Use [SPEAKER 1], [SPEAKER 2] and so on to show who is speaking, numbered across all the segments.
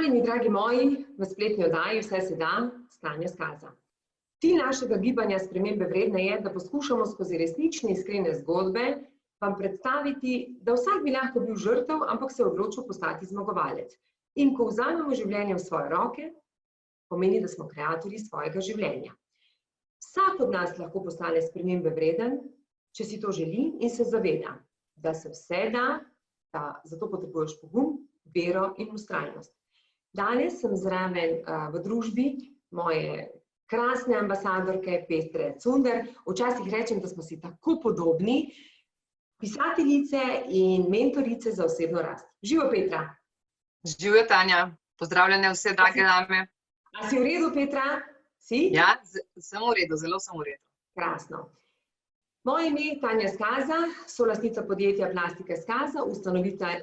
[SPEAKER 1] Pozdravljeni, dragi moji, v spletni oddaji Vse se da, s Tanjo Skaza. Cilj našega gibanja Spremembe vredne je, da poskušamo skozi resnične iskrene zgodbe vam predstaviti, da vsak bi lahko bil žrtev, ampak se odločil postati zmagovalec. In ko vzamemo življenje v svoje roke, pomeni, da smo kreatorji svojega življenja. Vsak od nas lahko postane spremembe vreden, če si to želi in se zaveda, da se vse da, da zato potrebuješ pogum, vero in vztrajnost. Danes sem zraven v družbi moje krasne ambasadorke Petre Cunder. Včasih rečem, da smo si tako podobni, pisateljice in mentorice za osebno rast. Živo, Petra!
[SPEAKER 2] Živijo, Tanja. Pozdravljene vse drage dame.
[SPEAKER 1] A si v redu, Petra? Si?
[SPEAKER 2] Ja, sem v redu, zelo sem v redu.
[SPEAKER 1] Krasno. Moje ime je Tanja Skaza, solastnica podjetja Plastika Skaza,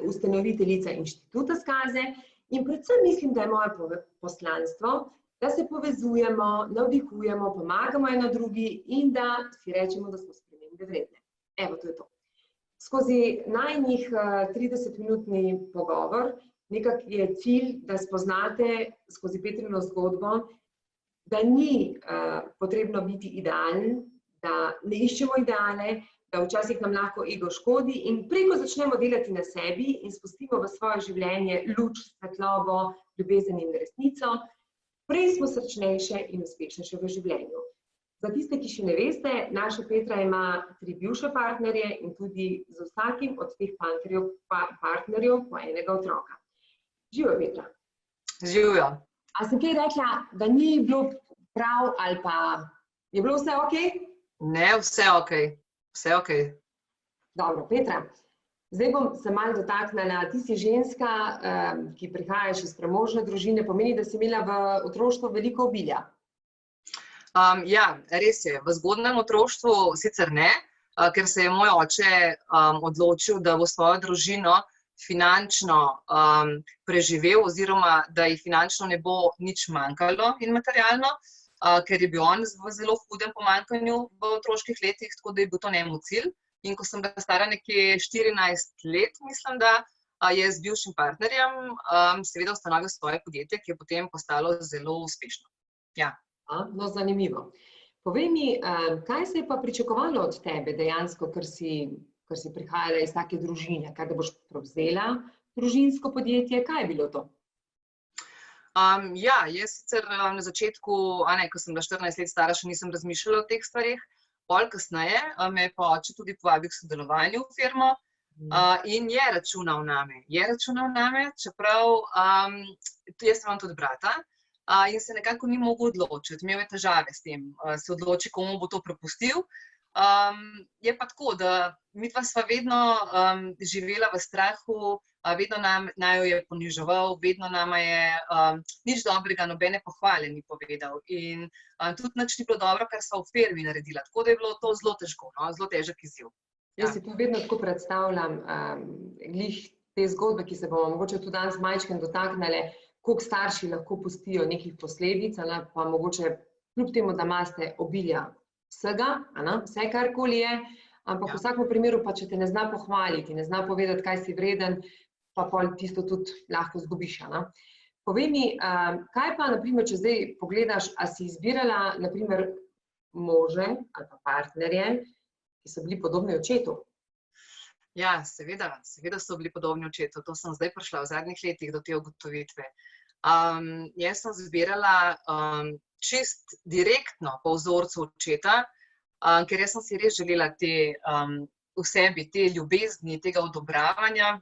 [SPEAKER 1] ustanoviteljica Inštituta Skaze in predvsem mislim, da je moje poslanstvo, da se povezujemo, navdihujemo, pomagamo eno drugi in da si rečemo, da smo spremembe vredne. Evo, to je to. Skozi najnih 30-minutni pogovor nekak je cilj, da spoznate skozi Petrino zgodbo, da ni potrebno biti idealen, da ne iščemo ideale, da včasih nam lahko ego škodi in preko začnemo delati na sebi in spustimo v svoje življenje luč, svetlobo, ljubezen in resnico, prej smo srečnejše in uspešnejše v življenju. Za tiste, ki še ne veste, naša Petra ima 3 bivše partnerje in tudi z vsakim od teh partnerjev po enega otroka. Živijo, Petra.
[SPEAKER 2] Živijo.
[SPEAKER 1] A sem kaj rekla, da ni bilo prav ali pa je bilo vse okej?
[SPEAKER 2] Ne, vse okej. Vse okej.
[SPEAKER 1] Dobro, Petra, zdaj bom se malo dotaknila. Ti si ženska, ki prihajaš iz premožne družine, pomeni, da si imela v otroštvu veliko obilja.
[SPEAKER 2] Ja, res je. V zgodnjem otroštvu sicer ne, ker se je moj oče odločil, da bo svojo družino finančno preživel oziroma da ji finančno ne bo nič manjkalo in materialno, ker je bil on v zelo hudem pomanjkanju v otroških letih, tako da je bil to njemu cilj. In ko sem bila stara nekje 14 let, mislim, da je z bivšim partnerjem seveda ustanovil svoje podjetje, ki je potem postalo zelo uspešno. Ja.
[SPEAKER 1] No, zanimivo. Povej mi, kaj se je pa pričakovalo od tebe dejansko, ker si prihajala iz take družine, kaj da boš prevzela družinsko podjetje, kaj je bilo to?
[SPEAKER 2] Ja, jaz sicer na začetku, ko sem bila 14 let stara, še nisem razmišljala o teh stvarih. Pol kasneje me je pa oče tudi povabil k sodelovanju v firmo in je računal name. Čeprav jaz imam tudi brata in se nekako ni mogel odločiti. Imel je težave s tem, se odloči, komu bo to prepustil. Je pa tako, da midva sva vedno živela v strahu, vedno naju je poniževal, vedno nama je nič dobrega, nobene pohvale ni povedal. In tudi nič ni bilo dobro, kar sva v firmi naredila. Tako da je bilo to zelo težko, zelo težek izziv.
[SPEAKER 1] Jaz si to vedno tako predstavljam, glih te zgodbe, ki se bomo mogoče tudi danes majčkeno dotaknili, koliko starši lahko pustijo nekih posledic, pa mogoče kljub temu, da imate obilja vsega, vse karkoli je, ampak v vsakem primeru pa, če te ne zna pohvaliti, ne zna povedati, kaj si vreden, pa pol tisto tudi lahko zgubiš. Povej mi, kaj pa, naprimer, če zdaj pogledaš, a si izbirala, naprimer, može ali pa partnerje, ki so bili podobni očetu?
[SPEAKER 2] Ja, seveda so bili podobni očetu. To sem zdaj prišla v zadnjih letih do te ugotovitve. Jaz sem izbirala čist direktno po vzorcu očeta, ker jaz sem si res želela v sebi te ljubezni, tega odobravanja,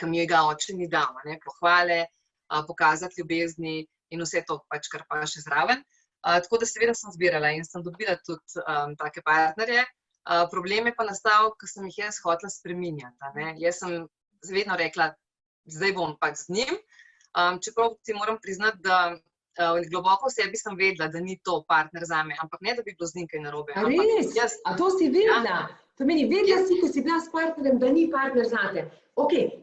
[SPEAKER 2] ki mi ga oče ni dal, pohvale, pokazati ljubezni in vse to pač, kar pa še zraven. Tako da seveda sem izbirala in sem dobila tudi take partnerje. Problem je pa nastal, ko sem jih jaz hotela spreminjati. Jaz sem vedno rekla, zdaj bom pač z njim, čeprav ti moram priznati, da globoko v sebi sem vedela, da ni to partner zame, ampak ne, da bi bilo z njim kaj narobe.
[SPEAKER 1] A res? A to si vedela? To meni, vedela si, ko si bila s partnerjem, da ni partner zate. Okej,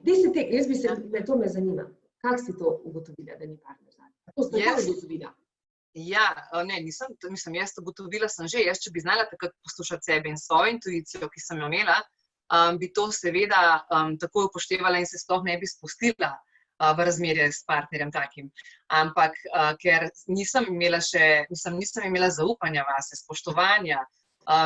[SPEAKER 1] jaz bi se, to me zanima. Kako si to ugotovila, da ni partner zate? To si tako ugotovila?
[SPEAKER 2] Ja, ne, nisem jaz ugotovila sem že. Jaz, če bi znala takrat poslušati sebe in svojo intuicijo, ki sem jo imela, bi to seveda takoj upoštevala in se sploh ne bi spustila v razmerje s partnerjem takim. Ampak ker nisem imela zaupanja vase, spoštovanja,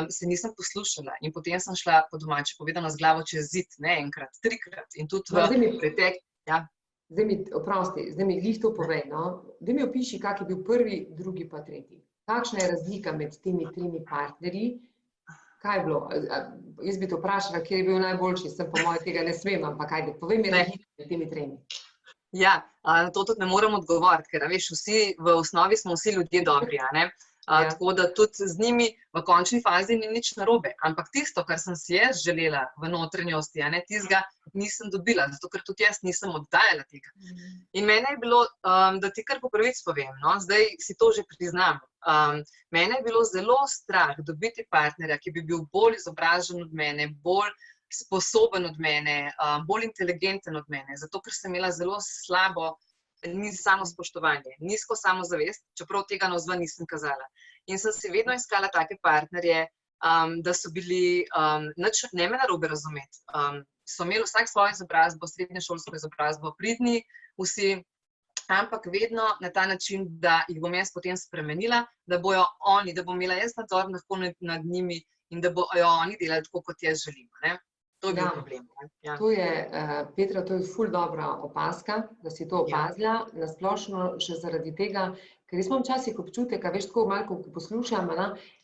[SPEAKER 2] se nisem poslušala in potem sem šla po domače povedano z glavo čez zid, ne enkrat, 3-krat in tudi v pretek. Ja.
[SPEAKER 1] Zdaj mi glih to povej, no? Daj mi opiši, kak je bil prvi, drugi pa tretji. Kakšna je razlika med temi 3 partnerji? Kaj je bilo? Jaz bi te vprašala, kje je bil najboljši, sem po moje tega ne smem, ampak ajde, povej mi razlika med temi 3.
[SPEAKER 2] Ja, na to tudi ne morem odgovoriti, ker veš, v osnovi smo vsi ljudje dobri, a ne? Tako da tudi z njimi v končni fazi ni nič narobe. Ampak tisto, kar sem si jaz želela v notranjosti, a ne, tistega nisem dobila, zato ker tudi jaz nisem oddajala tega. In mene je bilo, da ti kar po pravici povem, no, zdaj si to že priznam, mene je bilo zelo strah dobiti partnerja, ki bi bil bolj izobražen od mene, bolj sposoben od mene, bolj inteligenten od mene, zato ker sem imela zelo slabo samospoštovanje, nizko samozavest, čeprav tega navzven nisem kazala. In sem si vedno iskala take partnerje, da so bili, ne me narobe razumeti, so imeli vsak svojo izobrazbo, srednješolsko izobrazbo, pridni vsi, ampak vedno na ta način, da jih bom jaz potem spremenila, da bojo oni, da bom imela jaz nadzor lahko nad njimi in da bojo oni delali tako, kot jaz želim, ne? To je bil problem. Ja.
[SPEAKER 1] To je, Petra, to je ful dobra opaska, da si to opazila, nasplošno še zaradi tega, ker jaz imam včasih občutek, a veš, tako malo, ko poslušam,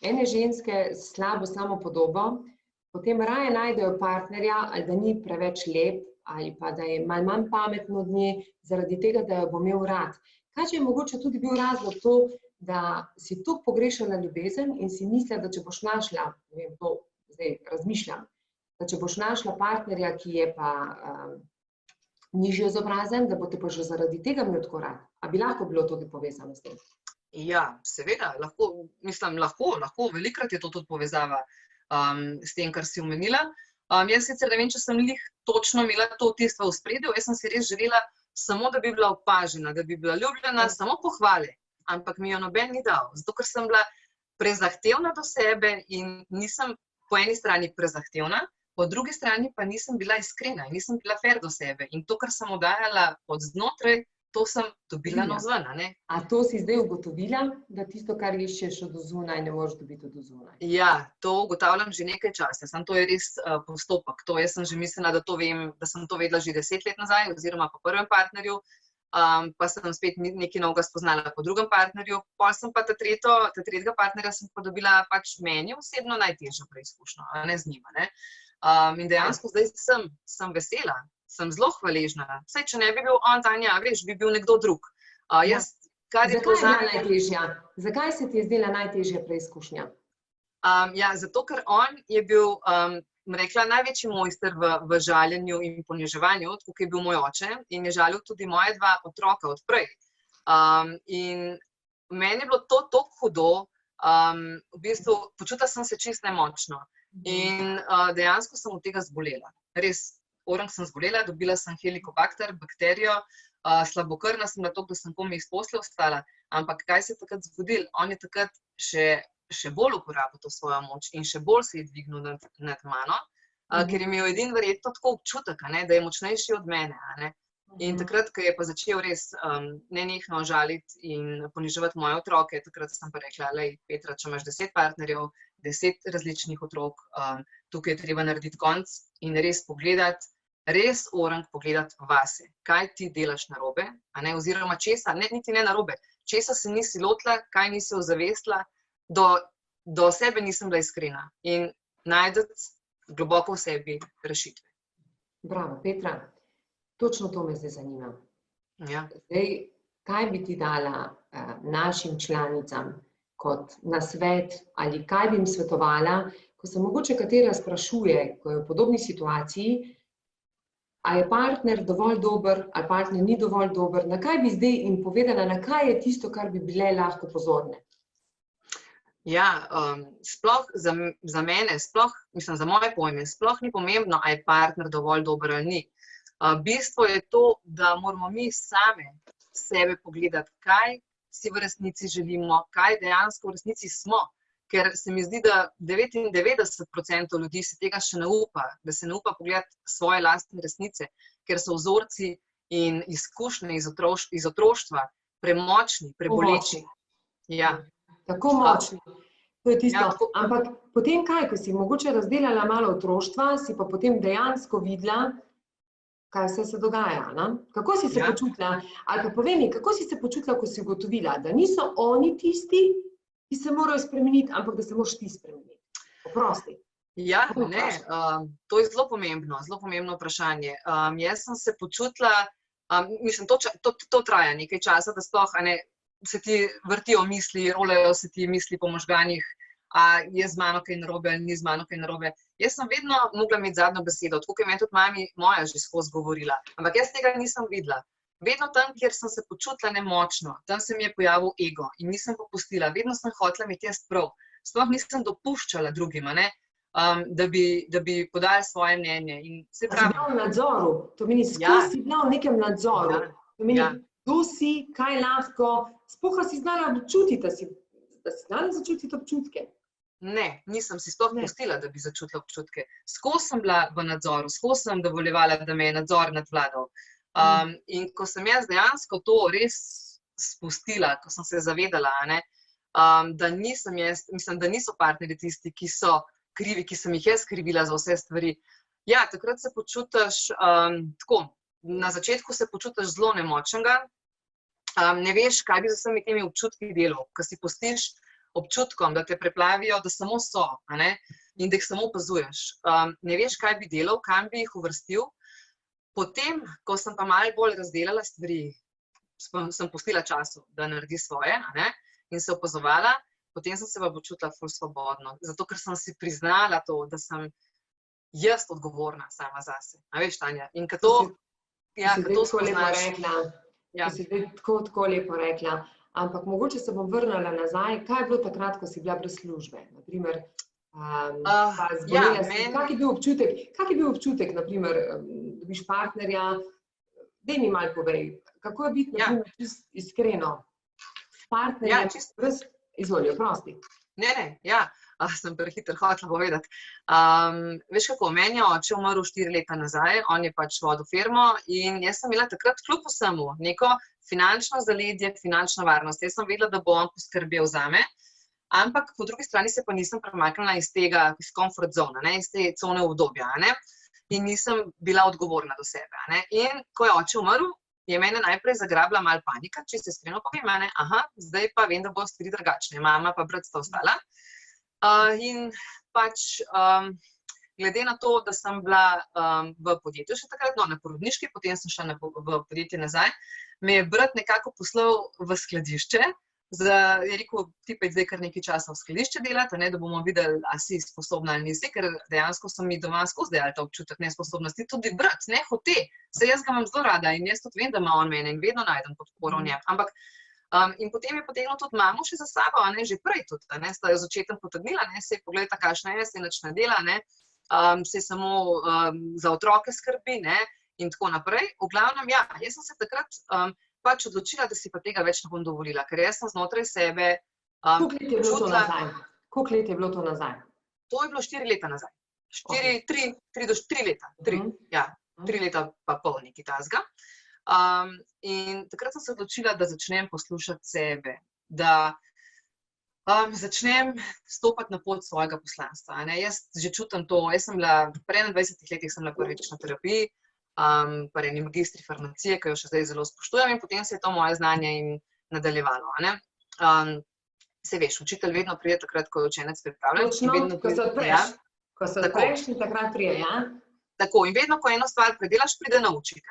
[SPEAKER 1] ene ženske s slabo samopodobo, potem raje najdejo partnerja, ali da ni preveč lep, ali pa da je malo manj pametno od nje, zaradi tega, da jo bo imel rad. Kaj če je mogoče tudi bil razlog to, da si toliko pogrešala ljubezen in si mislila, da če boš našla, ne vem, to zdaj razmišljam, da če boš našla partnerja, ki je pa nižje izobražen, da bo te pa že zaradi tega imel tako rad. A bi lahko bilo tudi povezano s tem?
[SPEAKER 2] Ja, seveda, lahko, velikokrat je to tudi povezava s tem, kar si omenila. Jaz sicer ne vem, če sem točno imela to tisto v ospredju, jaz sem si res želela samo, da bi bila opažena, da bi bila ljubljena, samo pohvale, ampak mi jo noben ni dal, zato ker sem bila prezahtevna do sebe in nisem po eni strani prezahtevna, po drugi strani pa nisem bila iskrena in nisem bila fair do sebe. In to, kar sem oddajala od znotraj, to sem dobila navzven, ne?
[SPEAKER 1] A to si zdaj ugotovila, da tisto, kar iščeš od zunaj, ne moreš dobiti od zunaj?
[SPEAKER 2] Ja, to ugotavljam že nekaj časa. Samo to je res postopek. To jaz sem že mislila, da sem to vedela že 10 let nazaj, oziroma po prvem partnerju, pa sem spet nekaj novega spoznala po drugem partnerju, potem sem pa tretjega partnerja sem pa dobila pač meni osebno najtežjo preizkušnjo, a ne z njima, ne? In dejansko zdaj sem vesela, sem zelo hvaležna. Saj, če ne bi bil on, Tanja, veš, bi bil nekdo drug.
[SPEAKER 1] Zakaj se ti je zdela najtežja preizkušnja?
[SPEAKER 2] Ja, zato, ker on je bil, rekla, največji mojster v žaljenju in poniževanju, tako je bil moj oče in je žalil tudi moje 2 otroka od prej. In meni je bilo to tako hudo, v bistvu počutila sem se čisto nemočno. In dejansko sem od tega zbolela. Res, orang sem zbolela, dobila sem helikobakter, bakterijo, slabokrvna sem bila toliko, da sem komaj iz posle ostala. Ampak kaj se je takrat zgodilo? On je takrat še bolj uporabil to svojo moč in še bolj se je dvignil nad mano, ker je imel edin verjetno tako občutek, da je močnejši od mene. In takrat, ko je pa začel res nenehno žaliti in poniževati moje otroke, takrat sem pa rekla, lej, Petra, če imaš 10 partnerjev, 10 različnih otrok, tukaj je treba narediti konec in res pogledati, res orang pogledati vase, kaj ti delaš narobe, oziroma česa, niti ne narobe, česa se nisi lotila, kaj nisi ozavestila, do sebe nisem bila iskrena in najdeti globoko v sebi rešitve.
[SPEAKER 1] Bravo, Petra. Točno to me zdaj zanima.
[SPEAKER 2] Ja.
[SPEAKER 1] Zdaj, kaj bi ti dala našim članicam kot nasvet ali kaj bi jim svetovala, ko se mogoče katera sprašuje, ko je v podobni situaciji, a je partner dovolj dober, ali partner ni dovolj dober, na kaj bi zdaj jim povedala, na kaj je tisto, kar bi bile lahko pozorne?
[SPEAKER 2] Ja, sploh za mene, mislim, za moje pojme, sploh ni pomembno, a je partner dovolj dober ali ni. Bistvo je to, da moramo mi same sebe pogledati, kaj si v resnici želimo, kaj dejansko v resnici smo. Ker se mi zdi, da 99% ljudi si tega še ne upa, da se ne upa pogledati svoje lastne resnice, ker so vzorci in izkušnje iz otroštva premočni, preboleči. Ja.
[SPEAKER 1] Tako močni. To je tisto.
[SPEAKER 2] Ja, tako.
[SPEAKER 1] Ampak potem kaj, ko si mogoče razdelala malo otroštva, si pa potem dejansko videla, kaj vse se dogaja. Ne? Kako si se počutila? Ali pa povej mi, kako si se počutila, ko si ugotovila, da niso oni tisti, ki se morajo spremeniti, ampak da se moraš ti spremeniti? Oprosti.
[SPEAKER 2] Ja, ne, to je zelo pomembno vprašanje. Jaz sem se počutila, mislim, to traja nekaj časa, da sploh se ti vrtijo misli, rolajo se ti misli po možganjih, a je z mano kaj narobe ali ni z mano kaj narobe. Jaz sem vedno mogla imeti zadnjo besedo, tako kot je meni tudi mami moja že skozi govorila, ampak jaz tega nisem videla. Vedno tam, kjer sem se počutila nemočno, tam se mi je pojavil ego in nisem popustila, vedno sem hotela imeti jaz prav. Sploh nisem dopuščala drugima, da bi podali svoje mnenje.
[SPEAKER 1] Si bila v nadzoru, to meni skozi si bila v nekem nadzoru. To meni, kdo si, kaj lahko, sploh si znala občutiti, da si znala začutiti občutke.
[SPEAKER 2] Ne, nisem si sploh pustila, da bi začutila občutke. Skozi sem bila v nadzoru, skozi sem dovoljevala, da me je nadzor nadvladal. In ko sem jaz dejansko to res spustila, ko sem se zavedala, da nisem jaz, mislim, da niso partnerji tisti, ki so krivi, ki sem jih jaz krivila za vse stvari. Ja, takrat se počutiš tako, na začetku se počutiš zelo nemočnega, ne veš, kaj bi z vsemi temi občutki delal, ko si pustiš občutkom, da te preplavijo, da samo so, in da jih samo opazuješ. Ne veš, kaj bi delal, kam bi jih uvrstil. Potem, ko sem pa malo bolj razdelala stvari, sem pustila času, da naredi svoje, in se opazovala, potem sem se pa počutila ful svobodno. Zato, ker sem si priznala to, da sem jaz odgovorna sama zase. A veš, Tanja? In ko to spoznaš...
[SPEAKER 1] Si tako lepo rekla. Ampak mogoče se bom vrnila nazaj. Kaj je bilo takrat, ko si bila brez službe? Naprimer, kak je bil občutek, naprimer, dobiš partnerja? Daj mi malo povej, kako je biti, naprimer, čist iskreno s partnerjem, brez izvoljo, prosti.
[SPEAKER 2] Ne, sem prehiter hotela povedati. Veš kako, meni je oče umrl 4 leta nazaj, on je pač vodil firmo in jaz sem imela takrat kljub vsemu neko finančno zaledje, finančno varnost. Jaz sem vedela, da bo on poskrbel zame, ampak po drugi strani se pa nisem premaknila iz tega, iz comfort zone, iz te cone obdobja, in nisem bila odgovorna do sebe. In ko je oče umrl, je mene najprej zagrabila malo panika, če se iskreno povem, zdaj pa vem, da bo stvari drugačne, mama pa brat sta ostala. In pač glede na to, da sem bila v podjetju še takrat, na porodniški, potem sem šla v podjetje nazaj, me je brat nekako poslal v skladišče, je rekel, ti pa zdaj kar nekaj časa v skladišče delati, da bomo videli, a si sposobna ali nisi, ker dejansko so mi doma skozi dejali ta občutek nesposobnosti, tudi brat, ne hote, saj jaz ga imam zelo rada in jaz tudi vem, da ima on mene in vedno najdem podporo v njem, ampak in potem je potegnil tudi mamo še za sabo, že prej tudi, sta jo z očetom potegnila, sej pogledajta, kakšna je, sej nič ne dela, sej samo za otroke skrbi, in tako naprej. V glavnem, jaz sem se takrat pač odločila, da si pa tega več ne bom dovolila, ker jaz sem znotraj sebe
[SPEAKER 1] počutila... Koliko let je bilo to nazaj?
[SPEAKER 2] To je bilo 4 leta nazaj. 3 leta. 3 leta pa pol nekaj tazga. In takrat sem se odločila, da začnem poslušati sebe, da začnem stopati na pot svojega poslanstva. Jaz že čutim to, jaz sem bila, prej na 20 letih sem bila prvič na terapiji, pa eni magistri farmacije, ki jo še zdaj zelo spoštujem in potem se je to moje znanje in nadaljevalo. Se veš, učitelj vedno pride takrat, ko je učenec pripravljen.
[SPEAKER 1] Točno, ko se odpreš in takrat prije,
[SPEAKER 2] Tako, in vedno, ko eno stvar predelaš, pride na učitelj.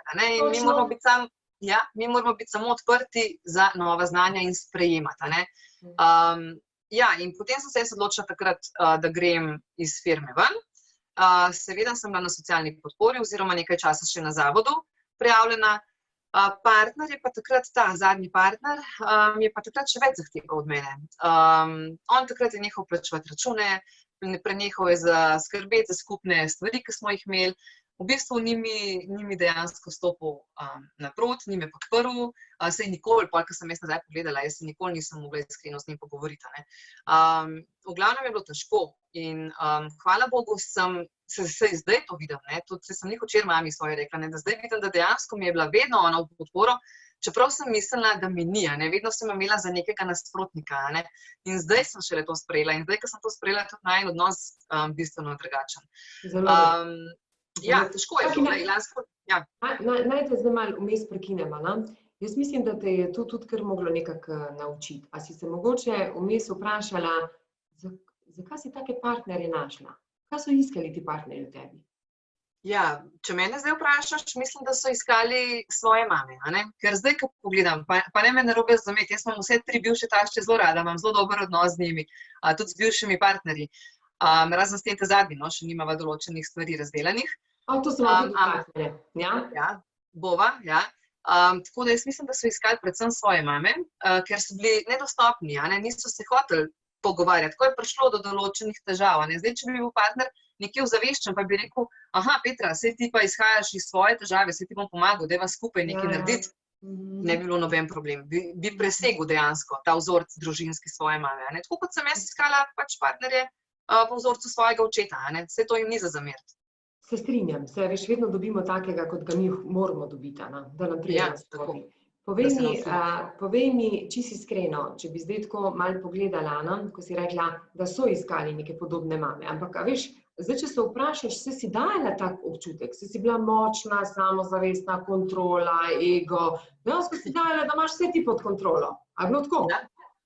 [SPEAKER 2] Mi moramo biti samo odprti za nova znanja in sprejemati. In potem sem se odločila takrat, da grem iz firme ven. Seveda sem bila na socialni podpori oziroma nekaj časa še na zavodu prijavljena. Partner je pa takrat, ta zadnji partner, je pa takrat še več zahteval od mene. On takrat je nehal plačevati račune, prenehal je skrbeti za skupne stvari, ki smo jih imeli. v bistvu ni mi dejansko stopil naproti, ni me podprl, sej nikoli, ko sem jaz nazaj pogledala, jaz se nikoli nisem mogla iskreno z njim pogovoriti. V glavnem je bilo težko in hvala Bogu sem se zdaj to videla, tudi sem njih včeraj mami svoje rekla, da zdaj vidim, da dejansko mi je bila vedno ona v podporo, čeprav sem mislila, da mi ni, vedno sem imela za nekega nasprotnika. In zdaj sem šele to sprejela. In zdaj, ko sem to sprejela, je tudi najin odnos bistveno drugačen. Ja, težko je bilo.
[SPEAKER 1] Naj te zdaj malo vmes prekinemo. Jaz mislim, da te je to tudi kar moglo nekako naučiti. A si se mogoče vmes vprašala, zakaj si take partnerje našla? Kaj so iskali ti partnerji v tebi?
[SPEAKER 2] Ja, če mene zdaj vprašaš, mislim, da so iskali svoje mame, ker zdaj, ko pogledam, pa ne me narobe razumeti, jaz imam vse 3 bivše tašče zelo rada, imam zelo dober odnos z njimi, tudi z bivšimi partnerji, razen s tem zadnjim, še nimava določenih stvari razdelanih.
[SPEAKER 1] To so tudi partnerje, ja?
[SPEAKER 2] Ja, bova, ja. Tako da jaz mislim, da so iskali predvsem svoje mame, ker so bili nedostopni, niso se hoteli pogovarjati, ko je prišlo do določenih težav. Zdaj, če bi bil partner nekje ozaveščen, pa bi rekel, Petra, saj ti pa izhajaš iz svoje težave, saj ti bom pomagal, dajva skupaj nekaj narediti, ne bi bilo noben problem. Bi presegel dejansko ta vzorc družinski svoje mame. Tako kot sem jaz iskala pač partnerje po vzorcu svojega očeta, vse to jim ni za zameriti.
[SPEAKER 1] Se strinjam, veš, vedno dobimo takega, kot ga mi moramo dobiti, da nam pride nasproti. Povej mi čisto iskreno, če bi zdaj tako malo pogledala, ko si rekla, da so iskali neke podobne mame, ampak veš, zdaj, če se vprašaš, si dajala tak občutek, si bila močna, samozavestna, kontrola, ego, dejansko si dajala, da imaš vse ti pod kontrolo. A je bilo tako?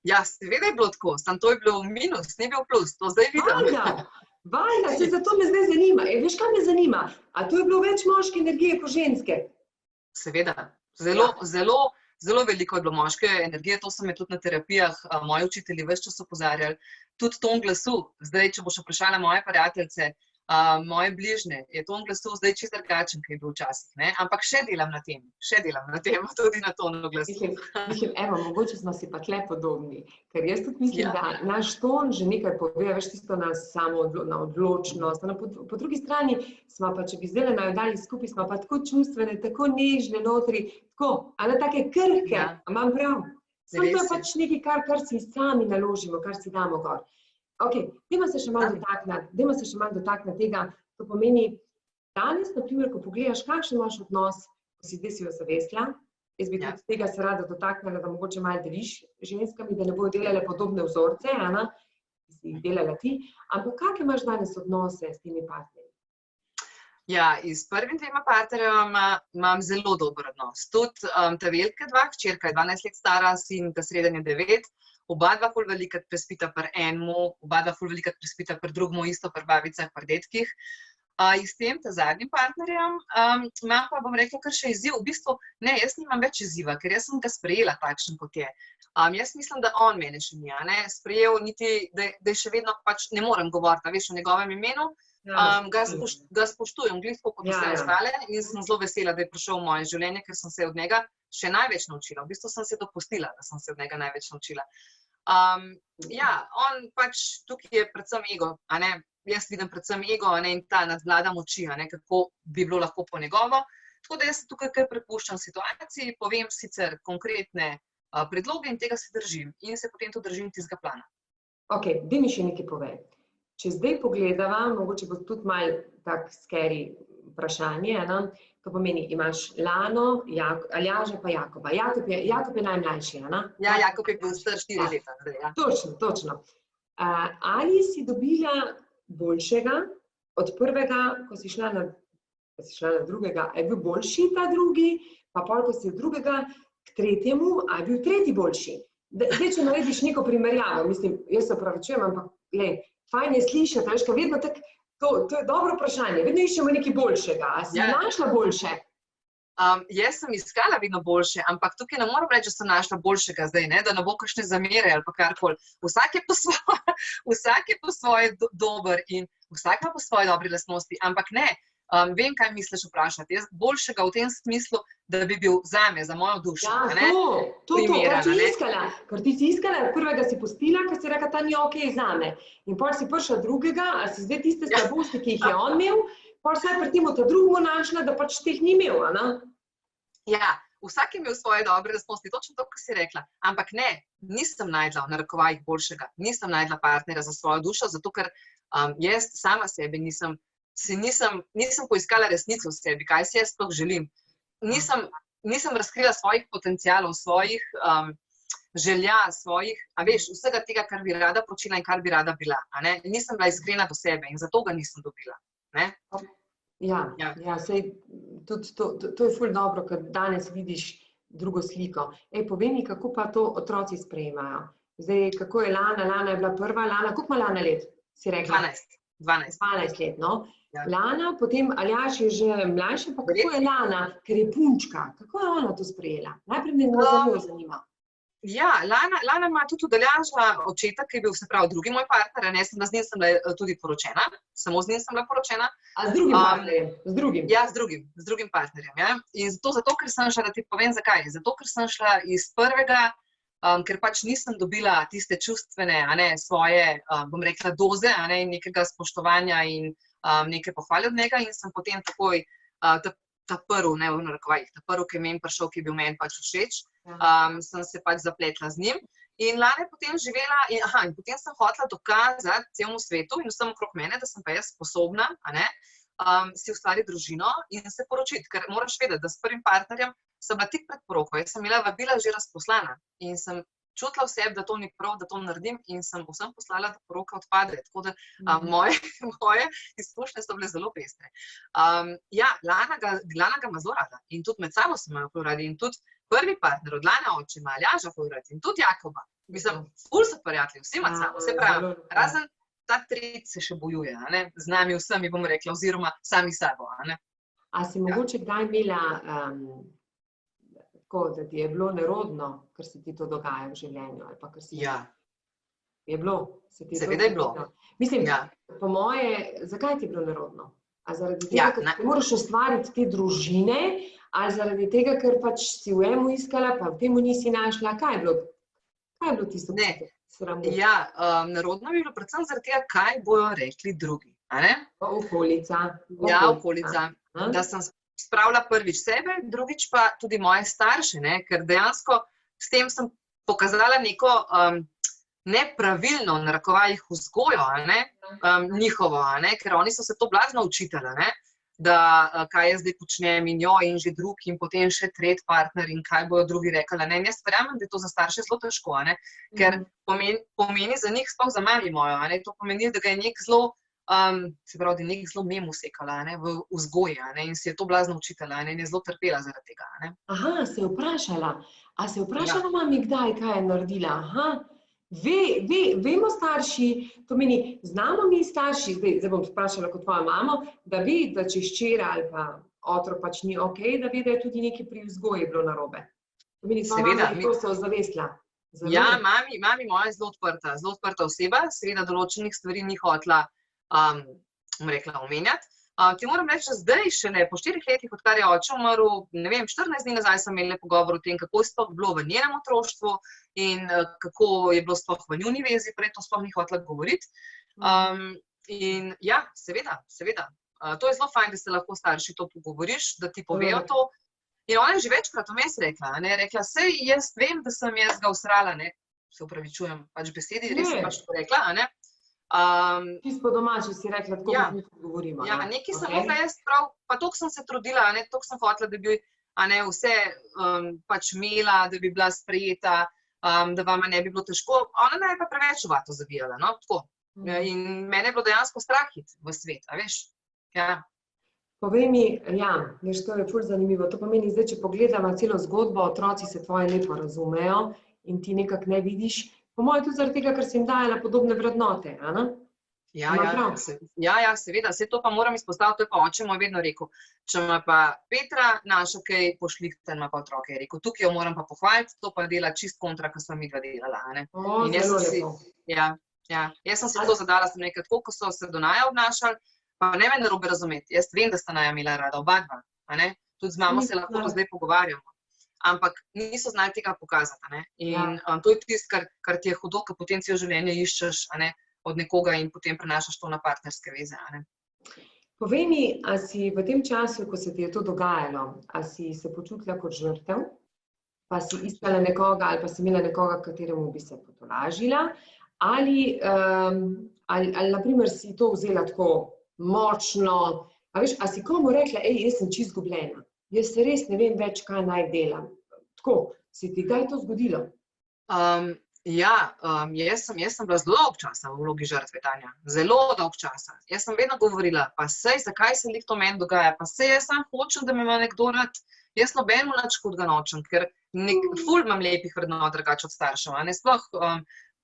[SPEAKER 2] Ja, seveda je bilo tako, samo to je bilo minus, ni bil plus, to zdaj vidim.
[SPEAKER 1] Valjda, se zato me zdaj zanima. Veš, kaj me zanima? A to je bilo več moške energije kot ženske?
[SPEAKER 2] Seveda. Zelo veliko je bilo moške energije, to so me tudi na terapijah moji učitelji ves čas opozarjali. Tudi ton glasu, zdaj, če boš vprašala moje prijateljice, moje bližnje, je ton glasu zdaj čisto drugačen, kot je bil včasih, ampak še delam na tem, tudi na tonu glasu.
[SPEAKER 1] Mislim, mogoče smo si pa tle podobni, ker jaz tudi mislim, da naš ton že nekaj pove, veš, tisto nas samo na odločnost, po drugi strani smo pa, če bi zdaj navedali skupaj, smo pa tako čustvene, tako nežne notri, tako, take krhke, imam prav. Samo to je pač nekaj, kar si sami naložimo, kar si damo gor. Dajmo se še malo dotakniti tega, to pomeni, danes, na primer, ko pogledaš, kakšen imaš odnos, ko si zdaj si ozavestila, jaz bi tudi tega se rada dotaknila, da mogoče malo deliš ženskami, da ne bojo delale podobne vzorce, ki si jih delala ti, ampak kakšne imaš danes odnose s temi partnerji?
[SPEAKER 2] Ja, s prvim 2 partnerjama imam zelo dober odnos. Tudi ta velika 2, hčerka je 12 let stara, sin ta srednji je 9, oba 2 ful velikrat prespita pri enemu, oba 2 ful velikrat prespita pri drugemu, isto pri babicah, pri detkih. S tem ta zadnjim partnerjem imam pa, bom rekla, kar še izziv. V bistvu, ne, jaz nimam več izziva, ker jaz sem ga sprejela takšen, kot je. Jaz mislim, da on mene še ni, sprejel niti, da še vedno pač ne morem govoriti, veš, o njegovem imenu, ga spoštujem, glihko kot vse ostale in sem zelo vesela, da je prišel v moje življenje, ker sem se od njega še največ naučila. V bistvu sem se dopustila, da sem se od njega največ naučila. On pač tukaj je predvsem ego, jaz vidim predvsem ego in ta nadvlada moči, kako bi bilo lahko po njegovo. Tako da jaz se tukaj kar prepuščam situaciji, povem sicer konkretne predloge in tega se držim in se potem tudi držim tistega plana.
[SPEAKER 1] Daj mi še nekaj povej. Če zdaj pogledava, mogoče bo tudi malo tak scary vprašanje, to pomeni, imaš Lano, Aljaža pa Jakoba. Jakob je najmlajši,
[SPEAKER 2] Ja, Jakob je bil star 4 leta.
[SPEAKER 1] Točno. Ali si dobila boljšega od prvega, ko si šla na drugega, a je bil boljši ta drugi, pa pol, ko si od drugega k tretjemu, a je bil tretji boljši? Zdaj, če narediš neko primerjavo, mislim, jaz se opravičujem, ampak, fajn je slišati, veš, vedno tako, to je dobro vprašanje, vedno iščemo nekaj boljšega, a si našla boljše?
[SPEAKER 2] Jaz sem iskala vedno boljše, ampak tukaj ne moram reči, da sem našla boljšega zdaj, da ne bo kakšne zamere ali pa karkoli. Vsak je po svoje dober in vsak ima po svoje dobre lastnosti, ampak ne, vem, kaj misliš vprašati. Jaz boljšega v tem smislu, da bi bil zame, za mojo dušo.
[SPEAKER 1] To, kar si iskala. Ker ti si iskala, prvega si pustila, ker si rekla, ta ni okej zame. In potem si prišla drugega, ali si zdaj tiste slabosti, ki jih je on imel, pa vsaj pri tem ta drugemu našla, da pač teh ni imel, a ne?
[SPEAKER 2] Ja, vsak je imel svoje dobre lastnosti, točno to, kar si rekla. Ampak ne, nisem najdla v narekovajih boljšega, nisem najdla partnerja za svojo dušo, zato ker jaz sama sebi nisem poiskala resnico v sebi, kaj si jaz sploh želim. Nisem razkrila svojih potencialov, svojih želja, vsega tega, kar bi rada počela in kar bi rada bila. Nisem bila iskrena do sebe in zato ga nisem dobila. Ne?
[SPEAKER 1] Ja, sej, tudi to je ful dobro, ker danes vidiš drugo sliko. Povej mi, kako pa to otroci sprejemajo? Zdaj, kako je Lana? Lana je bila prva. Lana, koliko ima Lana let, si rekla? 12 let, no. Ja. Lana, potem Aljaž je že mlajša, pa kako je Lana? Ker je punčka. Kako je ona to sprejela? Najprej me zelo zanima.
[SPEAKER 2] Ja, Lana ima tudi od Aljaža očeta, ki je bil, se pravi, drugi moj partner, z njim sem bila tudi poročena, samo z njim sem bila poročena.
[SPEAKER 1] A z drugim partnerjem? Z drugim?
[SPEAKER 2] Ja, z drugim partnerjem, ja. In zato, ker sem šla, da ti povem zakaj, zato, ker sem šla iz prvega, ker pač nisem dobila tiste čustvene, svoje, bom rekla, doze, nekega spoštovanja in neke pohvale od njega in sem potem takoj ta prvi, ne v narekovajih, ta prvi, ki je meni prišel, ki je bil meni pač všeč, sem se pač zapletla z njim. In Lana je potem živela, in potem sem hotela dokazati celemu svetu in vsem okrog mene, da sem pa jaz sposobna, si ustvariti družino in se poročiti. Ker moraš vedeti, da s prvim partnerjem sem bila tik pred poroko, jaz sem imela vabila že razposlana in sem čutila v sebi, da to ni prav, da to naredim in sem vsem poslala, da poroka odpade. Tako da moje izkušnje so bile zelo pestre. Ja, Lana ga ima zelo rada in tudi med sabo se imajo prav radi in tudi prvi partner od Lane oče ima Aljaža prav radi in tudi Jakoba. Mislim, ful so prijatelji, vsi med sabo, se pravi, razen ta tretji se še bojuje, z nami vsemi, bom rekla, oziroma sami sabo.
[SPEAKER 1] A si mogoče kdaj imela tako, da ti je bilo nerodno, ker se ti to dogaja v življenju? Ali pa,
[SPEAKER 2] Ja.
[SPEAKER 1] Je bilo?
[SPEAKER 2] Seveda je bilo.
[SPEAKER 1] Mislim, po moje, zakaj ti je bilo nerodno? A zaradi tega, ker ti moraš ustvariti te družine, ali zaradi tega, ker pač si v emu iskala, pa v temu nisi našla? Kaj je bilo tisto?
[SPEAKER 2] Ja, nerodno je bilo predvsem zaradi tega, kaj bojo rekli drugi.
[SPEAKER 1] Okolica.
[SPEAKER 2] Ja, okolica. Da sem spravila prvič sebe, drugič pa tudi moje starše, ker dejansko s tem sem pokazala neko nepravilno, v narekovajih, vzgojo, njihovo, ker oni so se to blazno učitali, da kaj jaz zdaj počnem in in že drug in potem še tretji partner in kaj bojo drugi rekli. Jaz verjamem, da je to za starše zelo težko, ker pomeni za njih, sploh za mami mojo, to pomeni, da ga je nek zelo se pravi, da je nek zelo mem usekala v vzgoji in si je to blazno učitala in je zelo trpela zaradi tega.
[SPEAKER 1] Aha, se je vprašala. A se je vprašala mami kdaj, kaj je naredila? Aha, vemo starši, to meni, znamo mi starši, zdaj bom vprašala kot tvoja mama, da ve, da če hčera ali pa otrok pač ni okej, da ve, da je tudi nekaj pri vzgoji bilo narobe. To meni, tvoja mama je to se ozavestila.
[SPEAKER 2] Ja, mami moja je zelo odprta oseba, seveda določenih stvari ni hotela bom rekla, omenjati. Ti moram reči, da zdaj šele po 4 letih, odkar je oče umrl, ne vem, 14 dni nazaj sem imela pogovor o tem, kako je sploh bilo v njenem otroštvu in kako je bilo sploh v njuni vezi, prej to sploh ni hotela govoriti. In ja, seveda. To je zelo fajn, da se lahko starši to pogovoriš, da ti povejo to. In ona je že večkrat vmes rekla, rekla, sej jaz vem, da sem jaz ga usrala, se upravičujem, pač besedi, res sem pač to rekla,
[SPEAKER 1] Čisto po domači si rekla, tako kot mi govorimo.
[SPEAKER 2] Ja, nekaj sem mogla jaz prav, pa toliko sem se trudila, toliko sem hotela, da bi vse pač imela, da bi bila sprejeta, da vama ne bi bilo težko. Ona naj pa preveč v vato zavijala, tako. In mene je bilo dejansko strah iti v svet, veš? Ja.
[SPEAKER 1] Povej mi, veš, to je ful zanimivo. To pomeni, zdaj, če pogledamo celo zgodbo, otroci se tvoje lepo razumejo in ti nekako ne vidiš. Po mojem tudi zaradi tega, ker si jim dajala podobne vrednote,
[SPEAKER 2] Ja, seveda, vse to pa moram izpostaviti, to je pa oče moj vedno rekel. Če ima pa Petra naša kaj pošlihten, ima pa otroke, je rekel, tukaj jo moram pa pohvaliti, to pa dela čist kontra, kar sva midva delala,
[SPEAKER 1] Zelo lepo.
[SPEAKER 2] Jaz sem si to zadala, sem nekaj tako, ko so se do Naja obnašali, pa ne me narobe razumeti, jaz vem, da sta Naja imela rada, oba dva, tudi z mamo se lahko to zdaj pogovarjamo. Ampak niso znali tega pokazati. In to je tisto, kar ti je hudo, ko potem celo življenje iščeš od nekoga in potem prenašaš to na partnerske veze.
[SPEAKER 1] Povej mi, a si v tem času, ko se ti je to dogajalo, a si se počutila kot žrtev, pa si iskala nekoga ali pa si imela nekoga, kateremu bi se potolažila, ali na primer si to vzela tako močno, a veš, a si komu rekla, jaz sem čisto izgubljena, jaz se res ne vem več, kaj naj delam. Tako, si ti kdaj to zgodilo?
[SPEAKER 2] Jaz sem bila zelo dolgo časa v vlogi žrtve, Tanja. Zelo dolgo časa. Jaz sem vedno govorila, pa sej, zakaj se to meni dogaja, pa sej, jaz sam hočem, da me ima nekdo rad. Jaz nobeno nič hudega nočem, ker ful imam lepih vrednot drugače od staršev. Sploh,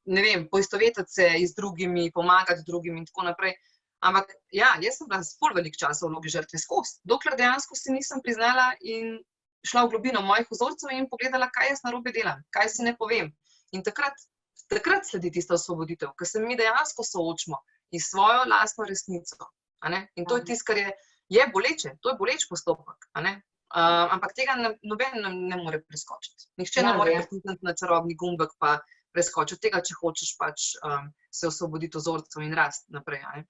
[SPEAKER 2] ne vem, poistovetiti se z drugimi, pomagati drugim in tako naprej. Ampak ja, jaz sem bila ful veliko časa v vlogi žrtve skozi, dokler dejansko si nisem priznala in šla v globino mojih vzorcev in pogledala, kaj jaz narobe delam, kaj si ne povem. In takrat sledi tista osvoboditev, ker se mi dejansko soočimo iz svojo lastno resnico. In to je tisto, kar je boleče, to je boleč postopek. Ampak tega noben ne more preskočiti. Nihče ne more pritisniti na čarobni gumbek pa preskočiti tega, če hočeš pač se osvoboditi vzorcev in rasti naprej.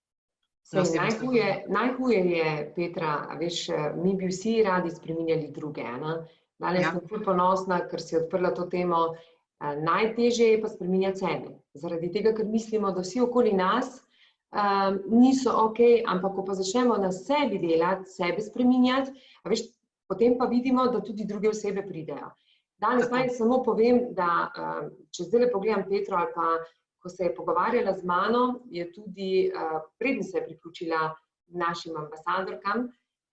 [SPEAKER 1] Najhuje je, Petra, veš, mi bi vsi radi spreminjali druge. Danes sem ful ponosna, ker si odprla to temo. Najtežje je pa spreminjati sebe. Zaradi tega, ker mislimo, da vsi okoli nas niso okej, ampak ko pa začnemo na sebi delati, sebe spreminjati, veš, potem pa vidimo, da tudi druge osebe pridejo. Danes naj samo povem, da če zdaj pogledam Petro ali pa ko se je pogovarjala z mano, je tudi, preden se je priključila našim ambasadorkam,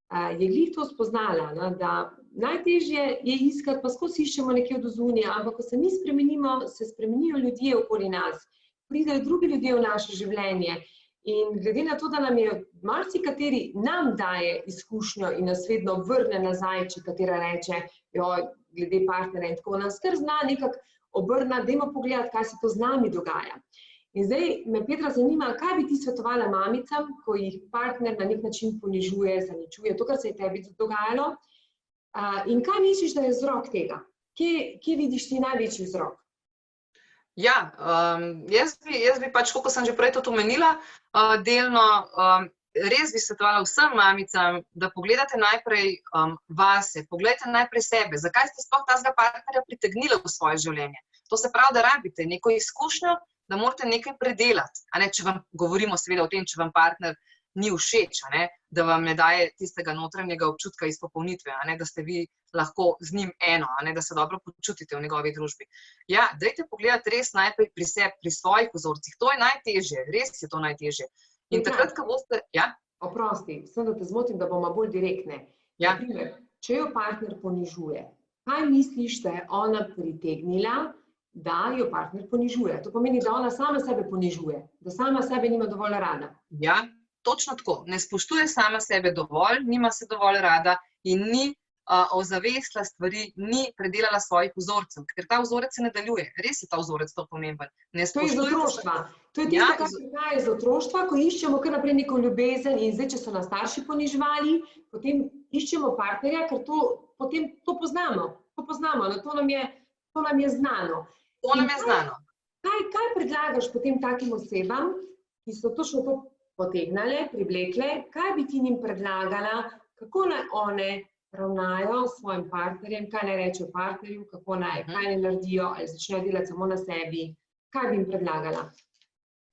[SPEAKER 1] je glih to spoznala, da najtežje je iskati, pa skozi iščemo nekje od ozunja, ampak ko se mi spremenimo, se spremenijo ljudje okoli nas, pridejo drugi ljudje v naše življenje in glede na to, da nam je marsikateri nam daje izkušnjo in nas vedno vrne nazaj, če katera reče, glede partnerja in tako, nas kar zna nekako obrnati, dajmo pogledati, kaj se to z nami dogaja. In zdaj me, Petra, zanima, kaj bi ti svetovala mamicam, ko jih partner na nek način ponižuje, zaničuje, to, kar se je tebi dogajalo. In kaj misliš, da je vzrok tega? Kje vidiš ti največji vzrok?
[SPEAKER 2] Ja, jaz bi pač, kot sem že prej to omenila, delno res bi svetovala vsem mamicam, da pogledate najprej vase, pogledajte najprej sebe, zakaj ste sploh tazga partnerja pritegnili v svoje življenje. To se pravi, da rabite neko izkušnjo, da morate nekaj predelati. Če vam govorimo seveda o tem, če vam partner ni všeč, da vam ne daje tistega notranjega občutka izpopolnitve, da ste vi lahko z njim eno, da se dobro počutite v njegovi družbi. Ja, dajte pogledati res najprej pri sebi, pri svojih vzorcih. To je najtežje, res je to najtežje. In takrat, ko boste...
[SPEAKER 1] Oprosti, sem da te zmotim, da bomo bolj direktne. Naprimer, če jo partner ponižuje, kaj misliš, da je ona pritegnila, da jo partner ponižuje? To pomeni, da ona sama sebe ponižuje, da sama sebe nima dovolj rada.
[SPEAKER 2] Ja, točno tako. Ne spoštuje sama sebe dovolj, nima se dovolj rada in ni ozavestila stvari, ni predelala svojih vzorcev, ker ta vzorec se nadaljuje. Res je ta vzorec to pomemben.
[SPEAKER 1] To je iz otroštva. To je tisto, kar prihaja iz otroštva, ko iščemo kar naprej neko ljubezen in zdaj, če so nas starši poniževali, potem iščemo partnerja, ker potem to poznamo. To nam je znano.
[SPEAKER 2] To nam je znano.
[SPEAKER 1] Kaj predlagaš potem takim osebam, ki so točno to potegnale, privlekle, kaj bi ti njim predlagala, kako naj one ravnajo s svojim partnerjem, kaj naj rečejo partnerju, kaj naj naredijo, ali začnejo delati samo na sebi, kaj bi jim predlagala?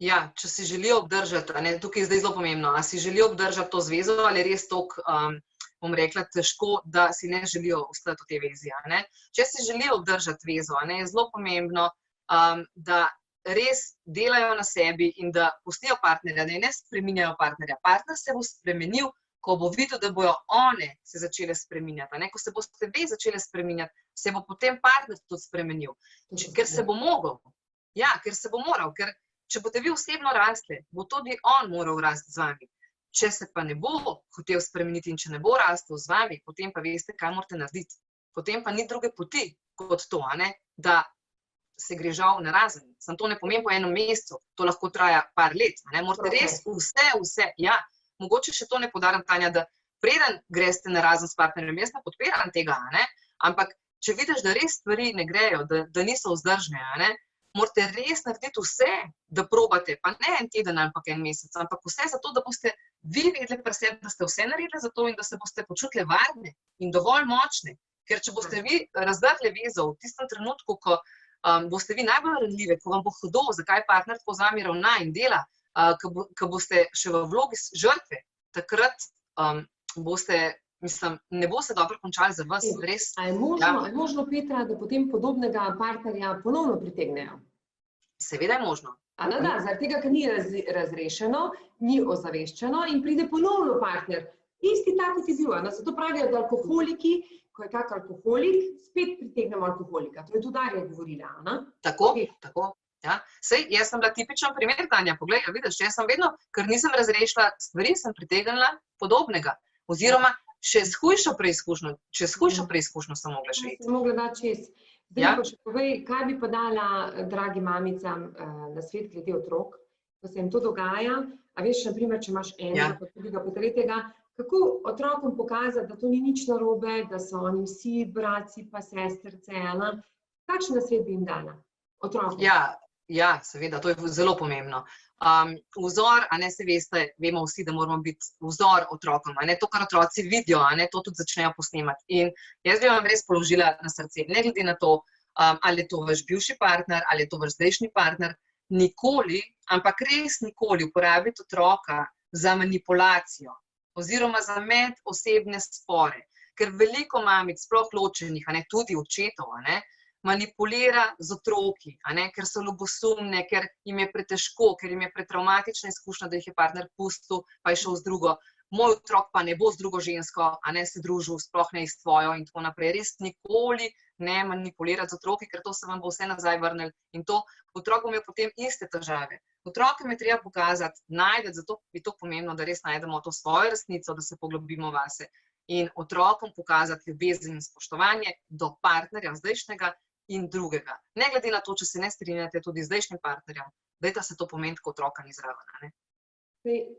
[SPEAKER 2] Ja, če si želijo obdržati, tukaj je zdaj zelo pomembno, a si želijo obdržati to zvezo ali res toliko, bom rekla, težko, da si ne želijo ostati v tej vezi. Če si želijo obdržati vezo, je zelo pomembno, da res delajo na sebi in da pustijo partnerja, da ne spreminjajo partnerja. Partner se bo spremenil, ko bo videl, da bojo one se začele spreminjati. Ko se boste vi začele spreminjati, se bo potem partner tudi spremenil. Ker se bo mogel. Ja, ker se bo moral. Ker če boste vi osebno rasli, bo tudi on moral rasti z vami. Če se pa ne bo hotel spremeniti in če ne bo rastel z vami, potem pa veste, kaj morate narediti. Potem pa ni druge poti kot to, da se gre žal narazen. Samo to ne pomeni po enem mesecu, to lahko traja par let. Morate res vse, ja. Mogoče še to ne podarim, Tanja, da preden greste narazen s partnerjem, jaz ne podpiram tega, ampak če vidiš, da res stvari ne grejo, da niso vzdržne, morate res narediti vse, da probate, pa ne en teden ali pa en mesec, ampak vse za to, da boste vi vedeli pri sebi, da ste vse naredili za to in da se boste počutili varne in dovolj močne. Ker če boste vi razdrli vezo v tistem trenutku, ko boste vi najbolj ranljive, ko vam bo hudo, zakaj partner tako z vami ravna in dela, ko boste še v vlogi žrtve, takrat boste, mislim, ne bo se dobro končali za vas, res.
[SPEAKER 1] A je možno, Petra, da potem podobnega partnerja ponovno pritegnejo?
[SPEAKER 2] Seveda je možno.
[SPEAKER 1] Zaradi tega, ker ni razrešeno, ni ozaveščeno in pride ponovno partner. Isti tak, kot je bil. Zato pravijo, da alkoholiki, ko je kak alkoholik, spet pritegnemo alkoholika. To je tudi Darja govorila.
[SPEAKER 2] Tako. Ja. Sej, jaz sem bila tipičen primer, Tanja, poglej, vidiš, jaz sem vedno, ker nisem razrešila stvari, sem pritegnila podobnega. Oziroma, čez hujšo preizkušnjo sem mogla še iti.
[SPEAKER 1] Sem mogla dati čez. Zdaj pa še povej, kaj bi pa dala dragi mamicam na svet glede otrok, ko se jim to dogaja, a veš, na primer, če imaš enega, pa drugega, pa tretjega, kako otrokom pokazati, da to ni nič narobe, da so oni vsi bratci pa sestrce, kakšen nasvet bi jim dala otrokom?
[SPEAKER 2] Ja, seveda, to je zelo pomembno. Vzor, a ne, se veste, vemo vsi, da moramo biti vzor otrokom, a ne, to, kar otroci vidijo, a ne, to tudi začnejo posnemati. In jaz bi vam res položila na srce, ne glede na to, ali je to vaš bivši partner, ali je to vaš zdajšnji partner, nikoli, ampak res nikoli uporabiti otroka za manipulacijo oziroma za medosebne spore. Ker veliko mamic, sploh ločenih, a ne, tudi očetov, a ne, manipulira z otroki, a ne, ker so ljubosumne, ker jim je pretežko, ker jim je pretravmatična izkušnja, da jih je partner pustil, pa je šel z drugo. Moj otrok pa ne bo z drugo žensko, a ne se družil, sploh ne s tvojo in tako naprej. Res nikoli ne manipulirati z otroki, ker to se vam bo vse nazaj vrnilo. In to otrokom je potem iste težave. Otrokom je treba pokazati, najdeti, zato je to pomembno, da res najdemo to svojo resnico, da se poglobimo vase. In otrokom pokazati ljubezen in spoštovanje do partnerja zdajšnjega in drugega. Ne glede na to, če se ne strinjate tudi z zdajšnjim partnerjem, dajte se to pomeniti, ko otroka ni zraven.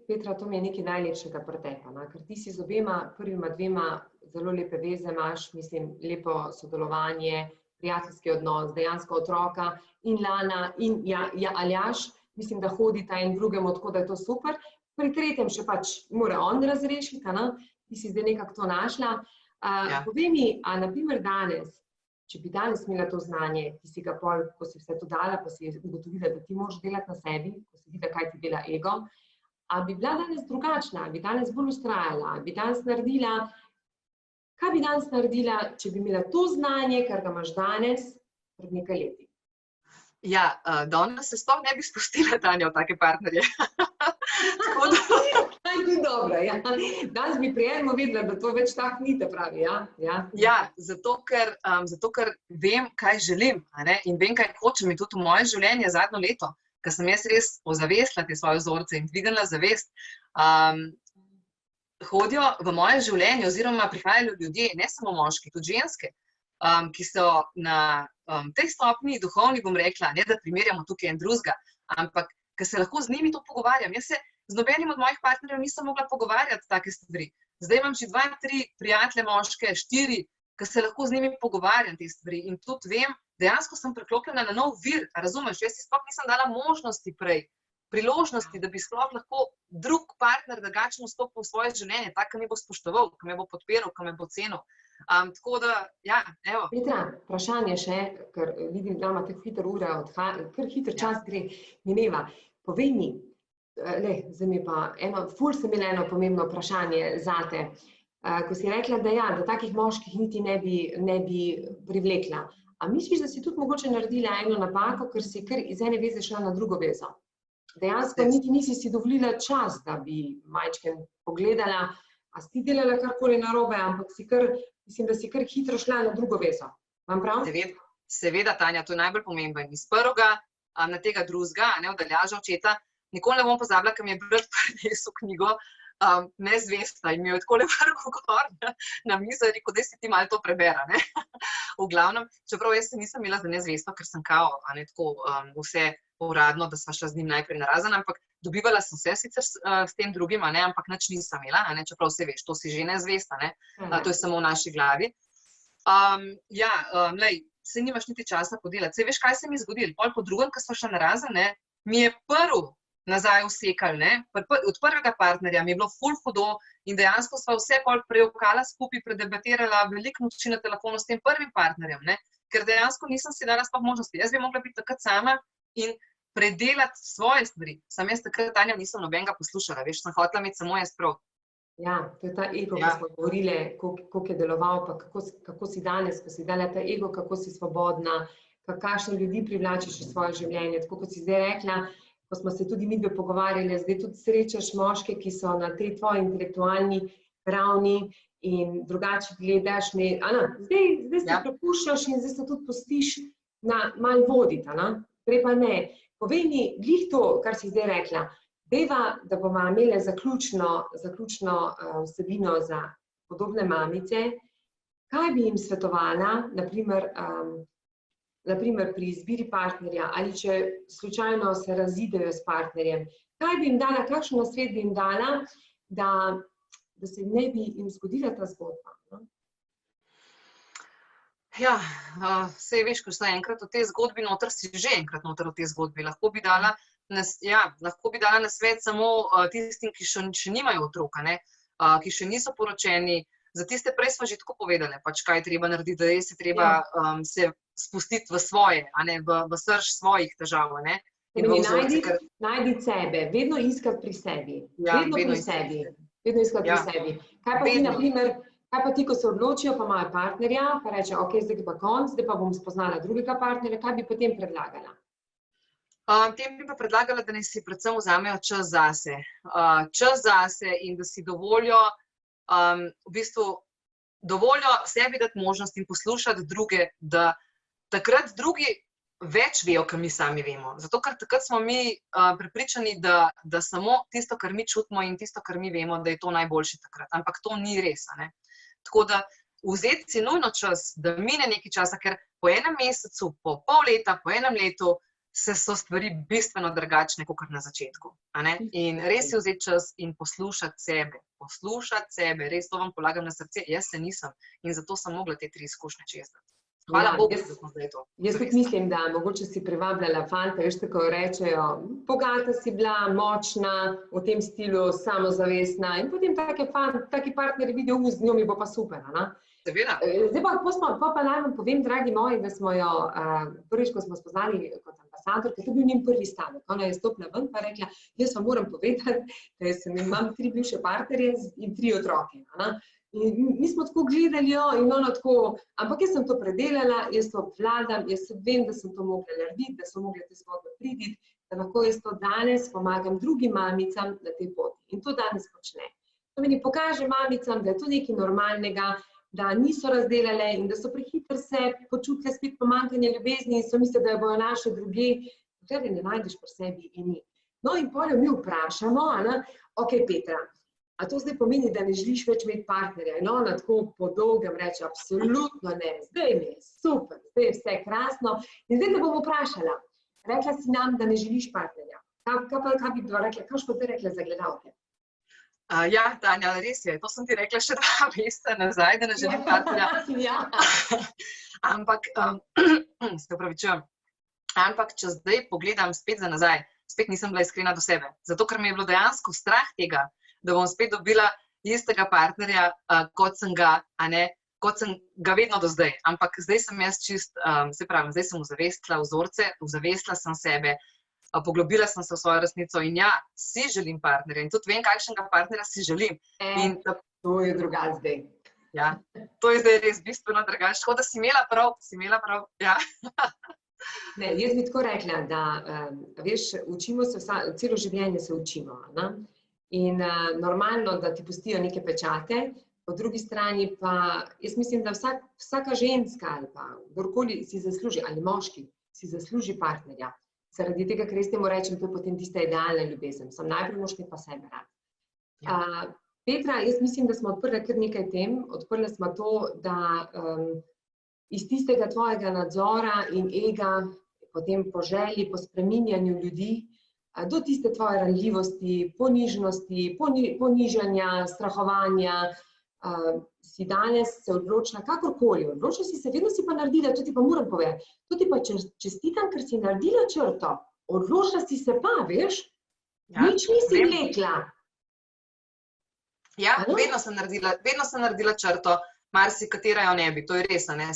[SPEAKER 1] Petra, to mi je nekaj najlepšega pretepa, ker ti si z obema prvima dvema zelo lepe veze imaš, mislim, lepo sodelovanje, prijateljski odnos, dejansko otroka in Lana in Aljaž, mislim, da hodita in drugemu, tako da je to super. Pri tretjem še pač mora on razrešiti, ti si zdaj nekako to našla. Povej mi, a na primer danes, če bi danes imela to znanje, ki si ga pol, ko si vse to dala, pa si ugotovila, da ti moraš delati na sebi, ko si videla, kaj ti dela ego, a bi bila danes drugačna, bi danes bolj ustrajala, bi danes naredila, kaj bi danes naredila, če bi imela to znanje, kar ga imaš danes, pred nekaj leti?
[SPEAKER 2] Ja, danes se sploh ne bi spustila, Tanja, v take partnerje. Tako da...
[SPEAKER 1] Ni dobro, ja. Danes bi prijemno videla, da to več tak ni, te pravi,
[SPEAKER 2] Ja, zato ker vem, kaj želim, in vem, kaj hočem in tudi v moje življenje zadnjo leto, ker sem jaz res ozavestila te svoje vzorce in dvignila zavest, hodijo v moje življenje oziroma prihajajo ljudje, ne samo moški, tudi ženske, ki so na tej stopni duhovni, bom rekla, ne da primerjamo tukaj en drugega, ampak ker se lahko z njimi to pogovarjam. Jaz se z nobenim od mojih partnerjev nisem mogla pogovarjati take stvari. Zdaj imam že 2, 3 prijatelje moške, 4, ki se lahko z njimi pogovarjam te stvari in tudi vem, dejansko sem preklopljena na nov vir, razumeš, jaz si sploh nisem dala možnosti prej, priložnosti, da bi sploh lahko drug partner drugačen vstopil v svoje življenje, tak, ki me bo spoštoval, ki me bo podpiral, ki me bo cenil. Tako da, ja, evo.
[SPEAKER 1] Petra, vprašanje še, ker vidim, da imate hiter ure, kar hiter čas gre, mineva. Povej mi, zdaj mi pa ful sem imela eno pomembno vprašanje zate, ko si rekla, da takih moških niti ne bi privlekla. A misliš, da si tudi mogoče naredila eno napako, ker si kar iz ene veze šla na drugo vezo? Dejansko niti nisi si dovolila čas, da bi majčken pogledala, a si delala karkoli narobe, ampak mislim, da si kar hitro šla na drugo vezo. Vam prav?
[SPEAKER 2] Seveda, Tanja, to je najbolj pomemben. Iz prvega na tega drugega, od Aljaža očeta, nikoli ne bom pozabila, ker mi je brat prinesel knjigo Nezvesta in mi jo je tako vrgel gor na mizo in rekel, da si ti malo to prebera. V glavnem, čeprav jaz se nisem imela za nezvesto, ker sem kao, tako vse uradno, da sva šla z njim najprej narazen, ampak dobivala sem se sicer s tem drugim, ampak nič nisem imela, čeprav se veš, to si že nezvesta, to je samo v naši glavi. Se nimaš niti časa podelati. Veš, kaj se mi je zgodilo? Pol po drugem, ko sva šla narazen, mi je prvi nazaj usekali, ne. Od prvega partnerja mi je bilo ful hudo in dejansko sva vse pol prejokala skupaj, predebatirala veliko noči na telefonu s tem prvim partnerjem, ne. Ker dejansko nisem si dala sploh možnosti. Jaz bi mogla biti takrat sama in predelati svoje stvari. Sam jaz takrat, Tanja, nisem nobenega poslušala, veš, sem hotela imeti samo jaz prav.
[SPEAKER 1] Ja, to je ta ego,
[SPEAKER 2] Ja.
[SPEAKER 1] ko smo govorile, koliko je deloval, pa kako si danes, ko si dala ta ego, kako si svobodna, kakšne ljudi privlačiš v svoje življenje. Tako kot si zdaj rekla, ko smo se tudi midve pogovarjali, zdaj tudi srečaš moške, ki so na tej tvoji intelektualni ravni in drugače gledaš. Zdaj se prepuščaš in zdaj se tudi pustiš malo voditi, prej pa ne. Povej mi, glih to, kar si zdaj rekla, dejva, da bomo imele zaključno vsebino za podobne mamice. Kaj bi jim svetovala, naprimer pri izbiri partnerja ali če slučajno se razidejo s partnerjem? Kaj bi jim dala, kakšen nasvet bi jim dala, da se ne bi jim zgodila ta zgodba?
[SPEAKER 2] Ja, saj veš, ko si enkrat v tej zgodbi noter, si že enkrat noter v tej zgodbi. Lahko bi dala nasvet samo tistim, ki še nimajo otroka, ne, ki še niso poročeni. Za tiste prej smo že tako povedali, pač kaj je treba narediti, da res je treba se spustiti v svoje, v srž svojih težav, ne.
[SPEAKER 1] Najdi sebe, vedno iskati pri sebi. Vedno iskati pri sebi. Kaj pa ti, ko se odločijo, pa imajo partnerja, pa reče, ok, zdaj pa konc, zdaj pa bom spoznala drugega partnerja, kaj bi potem predlagala?
[SPEAKER 2] Tem bi pa predlagala, da naj si predvsem vzamejo čas zase. Čas zase in da si dovolijo, v bistvu, dovolijo sebi dati možnost in poslušati druge, da takrat drugi več vejo, kar mi sami vemo. Zato, ker takrat smo mi prepričani, da samo tisto, kar mi čutimo in tisto, kar mi vemo, da je to najboljše takrat. Ampak to ni res, ne. Tako da vzeti si nujno čas, da mine nekaj časa, ker po enem mesecu, po pol leta, po enem letu so stvari bistveno drugačne, kakor na začetku. In res si vzeti čas in poslušati sebe. Poslušati sebe, res to vam polagam na srce, jaz se nisem in zato sem mogla te 3 izkušnje čez dati. Hvala Bogu, da smo zdaj to.
[SPEAKER 1] Jaz tudi mislim, da mogoče si privabljala fanta, veš, tako rečejo, bogata si bila, močna, v tem stilu, samozavestna in potem taki partneri vidijo, z njo mi bo pa super,
[SPEAKER 2] Seveda.
[SPEAKER 1] Zdaj pa naj vam povem, dragi moji, da smo jo prvič, ko smo spoznali kot ambasadorka, to je bil njen prvi stavek. Ona je stopila ven pa rekla, jaz vam moram povedati, da imam 3 bivše partnerje in 3 otroke. In mi smo tako gledali jo in ona tako, ampak jaz sem to predelala, jaz to obvladam, jaz vem, da sem to mogla narediti, da so mogle te zgodbe priti, da lahko jaz to danes pomagam drugim mamicam na tej poti. In to danes počne. To meni pokaže mamicam, da je to nekaj normalnega, da niso razdelale in da so prehitro se počutile spet pomanjkanje ljubezni in so mislili, da jo bojo našli drugje, dokler ne najdeš pri sebi in ni. No in potem mi vprašamo, ok, Petra, a to zdaj pomeni, da ne želiš več imeti partnerja? In ona tako po dolgem reče, absolutno ne, zdaj mi je super, zdaj je vse krasno. In zdaj te bom vprašala, rekla si nam, da ne želiš partnerja. Kaj bi bila rekla, kaj bi zdaj rekla za gledalke?
[SPEAKER 2] Ja, Tanja, res je, to sem ti rekla še 2 meseca nazaj, da ne želim partnerja. Ampak, se opravičujem, ampak če zdaj pogledam spet za nazaj, spet nisem bila iskrena do sebe. Zato, ker me je bilo dejansko strah tega, da bom spet dobila istega partnerja, kot sem ga vedno do zdaj. Ampak zdaj sem jaz zdaj sem ozavestila vzorce, ozavestila sem sebe, poglobila sem se v svojo resnico in ja, si želim partnerja in tudi vem, kakšnega partnerja si želim.
[SPEAKER 1] To je drugače zdaj.
[SPEAKER 2] Ja, to je zdaj res bistveno drugače. Tako da si imela prav, ja.
[SPEAKER 1] Ne, jaz bi tako rekla, da, veš, učimo se, celo življenje se učimo, in normalno, da ti pustijo neke pečate, po drugi strani pa, jaz mislim, da vsaka ženska ali pa kdorkoli si zasluži, ali moški, si zasluži partnerja. Zaradi tega, ker res temu rečem, to je potem tista idealna ljubezen. Sem najprej moški, pa sebe rad. Petra, jaz mislim, da smo odprli kar nekaj tem, odprli smo to, da iz tistega tvojega nadzora in ega, potem po želji, po spreminjanju ljudi, do tiste tvoje ranljivosti, ponižnosti, ponižanja, strahovanja, si danes se odločila, kakorkoli, odločila si se, vedno si pa naredila, to ti pa moram povedati, to ti pa čestitam, ker si naredila črto, odločila si se pa, veš, Nič nisi vlekla.
[SPEAKER 2] Ja, vedno sem naredila črto, marsikatera jo ne bi, to je res, ne,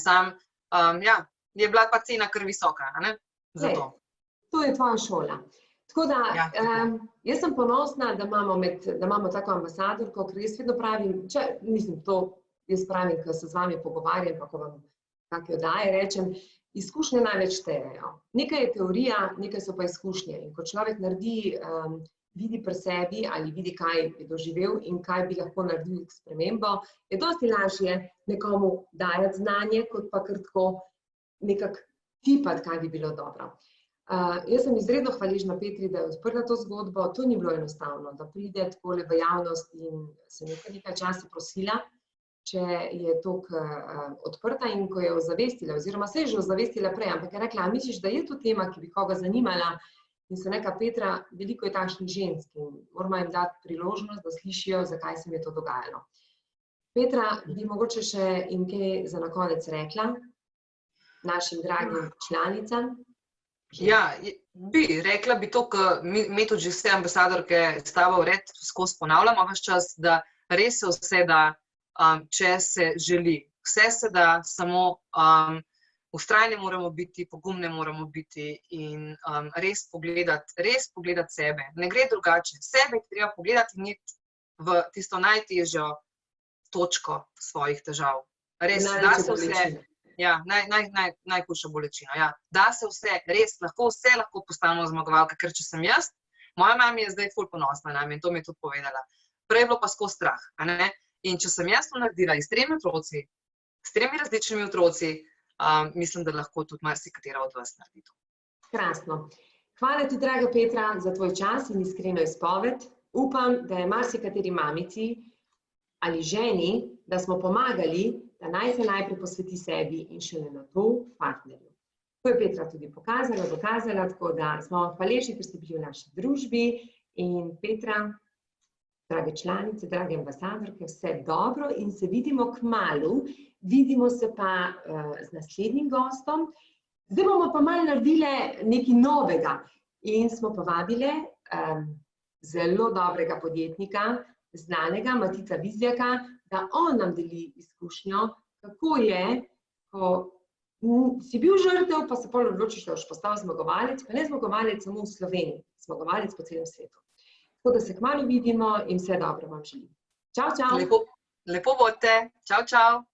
[SPEAKER 2] je bila pa cena kar visoka, ne, zato.
[SPEAKER 1] To je tvoja šola. Tako da, jaz sem ponosna, da imamo tako ambasadorko, ker jaz vedno pravim, jaz pravim, ko se z vami pogovarjam, pa ko vam kakšne oddaje rečem, izkušnje največ štejejo. Nekaj je teorija, nekaj so pa izkušnje. In ko človek naredi, vidi pri sebi ali vidi, kaj je doživel in kaj bi lahko naredil spremembo, je dosti lažje nekomu dajati znanje, kot pa kar tako nekako tipati, kaj bi bilo dobro. Jaz sem izredno hvaležna Petri, da je odprla to zgodbo. To ni bilo enostavno, da pride takole v javnost in se nekaj časa prosila, če je toliko odprta in ko je ozavestila, oziroma se je že ozavestila prej, ampak je rekla, a misliš, da je to tema, ki bi koga zanimala? In sem rekla, Petra, veliko je takšnih žensk in moramo jim dati priložnost, da slišijo, zakaj se mi je to dogajalo. Petra, bi mogoče še in kaj za na konec rekla našim dragim članicam?
[SPEAKER 2] Ja, rekla bi to, ker mi tudi že vse ambasadorke s tabo vred skozi ponavljamo ves čas, da res se vse da, če se želi. Vse se da, samo vztrajne moramo biti, pogumne moramo biti in res pogledati sebe. Ne gre drugače. Sebe je treba pogledati in iti v tisto najtežjo točko svojih težav. Res, da se vse... Ja, najhujša bolečina. Ja. Da se vse, res, lahko postanemo zmagovalke, ker če sem jaz, moja mama je zdaj ful ponosna name in to mi je tudi povedala. Prej je bilo pa skozi strah, a ne? In če sem jaz to naredila s 3 otroci, s 3 različnimi otroci, mislim, da lahko tudi marsikatera od vas naredi to.
[SPEAKER 1] Krasno. Hvala ti, draga Petra, za tvoj čas in iskreno izpoved. Upam, da je marsikateri mamici ali ženi, da smo pomagali, da naj se najprej posveti sebi in šele nato partnerju. To je Petra tudi dokazala, tako da smo hvaležni, ker ste bili v naši družbi. In Petra, drage članice, drage ambasadorke, vse dobro in se vidimo kmalu. Vidimo se pa z naslednjim gostom. Zdaj bomo pa malo naredile nekaj novega in smo povabile zelo dobrega podjetnika, znanega Matica Vizjaka, da on nam deli izkušnjo, kako je, ko si bil žrtev, pa se potem odločiš, da boš postal zmagovalec, pa ne zmagovalec samo v Sloveniji, zmagovalec po celem svetu. Tako da se kmalu vidimo in vse dobro vam želim. Čau, čau!
[SPEAKER 2] Lepo bodite! Čau, čau!